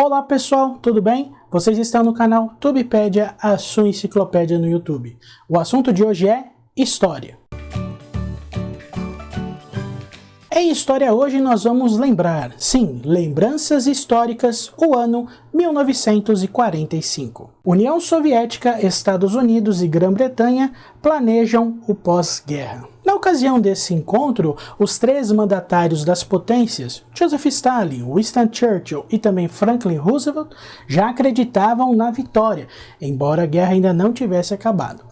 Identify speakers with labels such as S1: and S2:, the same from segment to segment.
S1: Olá pessoal, tudo bem? Vocês estão no canal Tubepédia, a sua enciclopédia no YouTube. O assunto de hoje é História. Em História hoje nós vamos lembrar, sim, lembranças históricas, o ano 1945. União Soviética, Estados Unidos e Grã-Bretanha planejam o pós-guerra. Na ocasião desse encontro, os três mandatários das potências, Joseph Stalin, Winston Churchill e também Franklin Roosevelt, já acreditavam na vitória, embora a guerra ainda não tivesse acabado.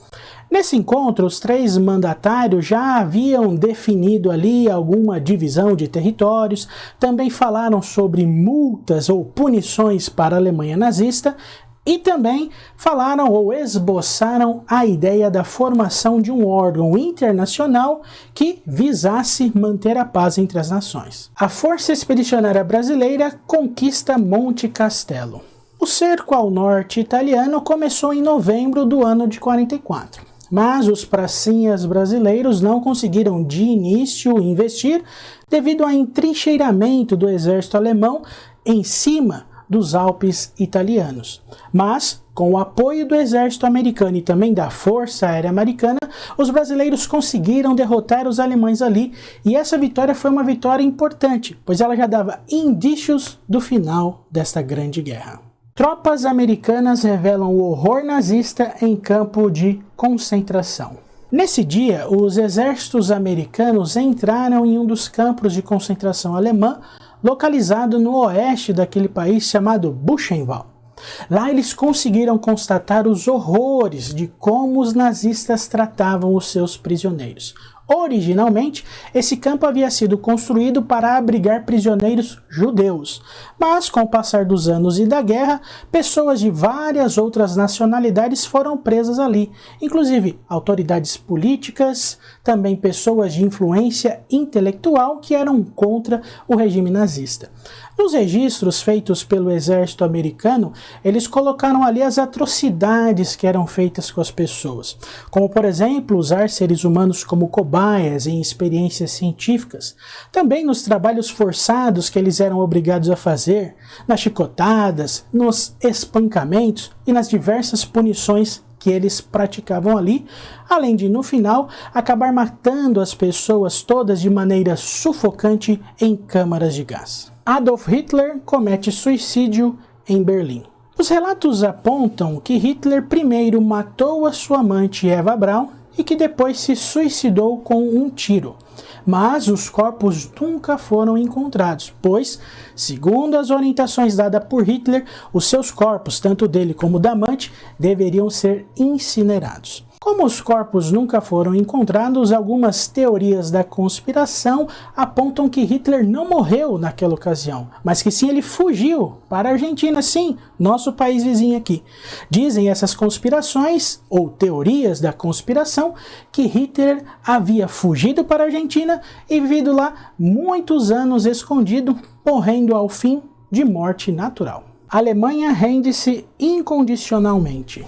S1: Nesse encontro, os três mandatários já haviam definido ali alguma divisão de territórios, também falaram sobre multas ou punições para a Alemanha nazista e também falaram ou esboçaram a ideia da formação de um órgão internacional que visasse manter a paz entre as nações. A Força Expedicionária Brasileira conquista Monte Castelo. O cerco ao norte italiano começou em novembro do ano de 44. Mas os pracinhas brasileiros não conseguiram de início investir devido ao entrincheiramento do exército alemão em cima dos Alpes italianos. Mas, com o apoio do exército americano e também da Força Aérea Americana, os brasileiros conseguiram derrotar os alemães ali, e essa vitória foi uma vitória importante, pois ela já dava indícios do final desta grande guerra. Tropas americanas revelam o horror nazista em campo de concentração. Nesse dia, os exércitos americanos entraram em um dos campos de concentração alemã, localizado no oeste daquele país chamado Buchenwald. Lá eles conseguiram constatar os horrores de como os nazistas tratavam os seus prisioneiros. Originalmente, esse campo havia sido construído para abrigar prisioneiros judeus, mas com o passar dos anos e da guerra, pessoas de várias outras nacionalidades foram presas ali, inclusive autoridades políticas, também pessoas de influência intelectual que eram contra o regime nazista. Nos registros feitos pelo exército americano, eles colocaram ali as atrocidades que eram feitas com as pessoas, como por exemplo, usar seres humanos como cobaias em experiências científicas, também nos trabalhos forçados que eles eram obrigados a fazer, nas chicotadas, nos espancamentos e nas diversas punições que eles praticavam ali, além de, no final, acabar matando as pessoas todas de maneira sufocante em câmaras de gás. Adolf Hitler comete suicídio em Berlim. Os relatos apontam que Hitler primeiro matou a sua amante Eva Braun e que depois se suicidou com um tiro. Mas os corpos nunca foram encontrados, pois, segundo as orientações dadas por Hitler, os seus corpos, tanto dele como da amante, deveriam ser incinerados. Como os corpos nunca foram encontrados, algumas teorias da conspiração apontam que Hitler não morreu naquela ocasião, mas que sim, ele fugiu para a Argentina, sim, nosso país vizinho aqui. Dizem essas conspirações, ou teorias da conspiração, que Hitler havia fugido para a Argentina e vivido lá muitos anos escondido, morrendo ao fim de morte natural. A Alemanha rende-se incondicionalmente.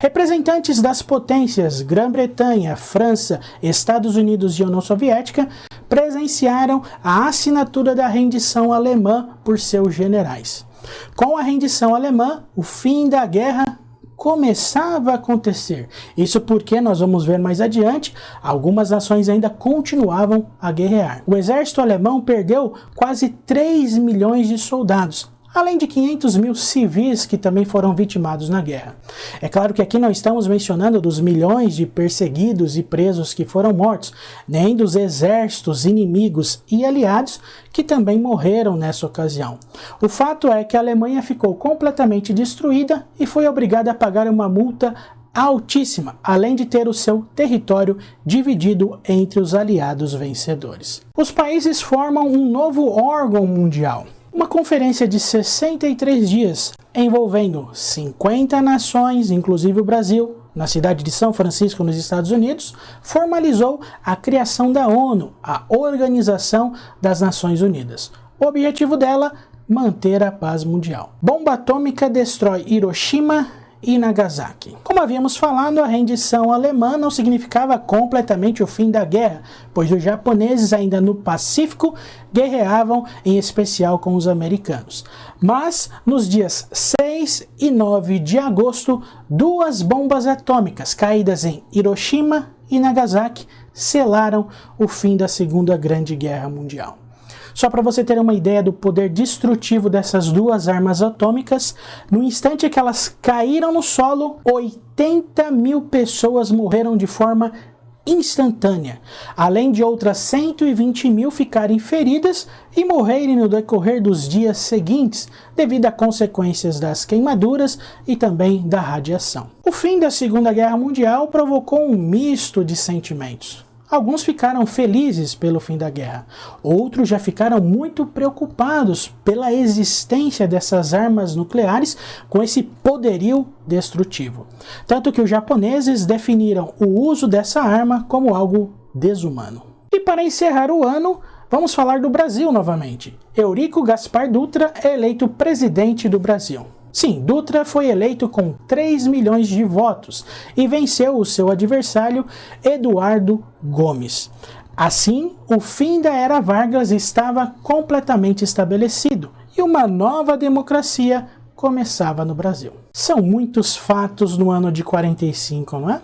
S1: Representantes das potências Grã-Bretanha, França, Estados Unidos e União Soviética presenciaram a assinatura da rendição alemã por seus generais. Com a rendição alemã, o fim da guerra começava a acontecer. Isso porque, nós vamos ver mais adiante, algumas nações ainda continuavam a guerrear. O exército alemão perdeu quase 3 milhões de soldados, além de 500 mil civis que também foram vitimados na guerra. É claro que aqui não estamos mencionando dos milhões de perseguidos e presos que foram mortos, nem dos exércitos inimigos e aliados que também morreram nessa ocasião. O fato é que a Alemanha ficou completamente destruída e foi obrigada a pagar uma multa altíssima, além de ter o seu território dividido entre os aliados vencedores. Os países formam um novo órgão mundial. Uma conferência de 63 dias, envolvendo 50 nações, inclusive o Brasil, na cidade de São Francisco, nos Estados Unidos, formalizou a criação da ONU, a Organização das Nações Unidas. O objetivo dela, manter a paz mundial. Bomba atômica destrói Hiroshima e Nagasaki. Como havíamos falado, a rendição alemã não significava completamente o fim da guerra, pois os japoneses ainda no Pacífico guerreavam em especial com os americanos. Mas nos dias 6 e 9 de agosto, 2 bombas atômicas caídas em Hiroshima e Nagasaki selaram o fim da Segunda Grande Guerra Mundial. Só para você ter uma ideia do poder destrutivo dessas 2 armas atômicas, no instante que elas caíram no solo, 80 mil pessoas morreram de forma instantânea, além de outras 120 mil ficarem feridas e morrerem no decorrer dos dias seguintes, devido a consequências das queimaduras e também da radiação. O fim da Segunda Guerra Mundial provocou um misto de sentimentos. Alguns ficaram felizes pelo fim da guerra, outros já ficaram muito preocupados pela existência dessas armas nucleares com esse poderio destrutivo. Tanto que os japoneses definiram o uso dessa arma como algo desumano. E para encerrar o ano, vamos falar do Brasil novamente. Eurico Gaspar Dutra é eleito presidente do Brasil. Sim, Dutra foi eleito com 3 milhões de votos e venceu o seu adversário Eduardo Gomes. Assim, o fim da era Vargas estava completamente estabelecido e uma nova democracia começava no Brasil. São muitos fatos no ano de 45, não é?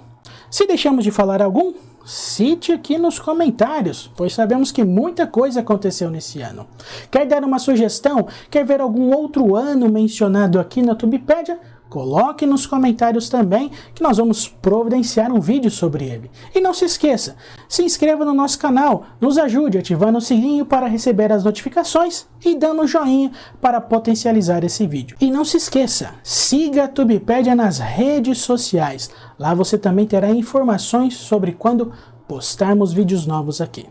S1: Se deixamos de falar algum, cite aqui nos comentários, pois sabemos que muita coisa aconteceu nesse ano. Quer dar uma sugestão? Quer ver algum outro ano mencionado aqui na Tubepédia? Coloque nos comentários também, que nós vamos providenciar um vídeo sobre ele. E não se esqueça, se inscreva no nosso canal, nos ajude ativando o sininho para receber as notificações e dando um joinha para potencializar esse vídeo. E não se esqueça, siga a Tubepédia nas redes sociais. Lá você também terá informações sobre quando postarmos vídeos novos aqui.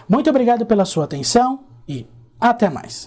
S1: Muito obrigado pela sua atenção e até mais!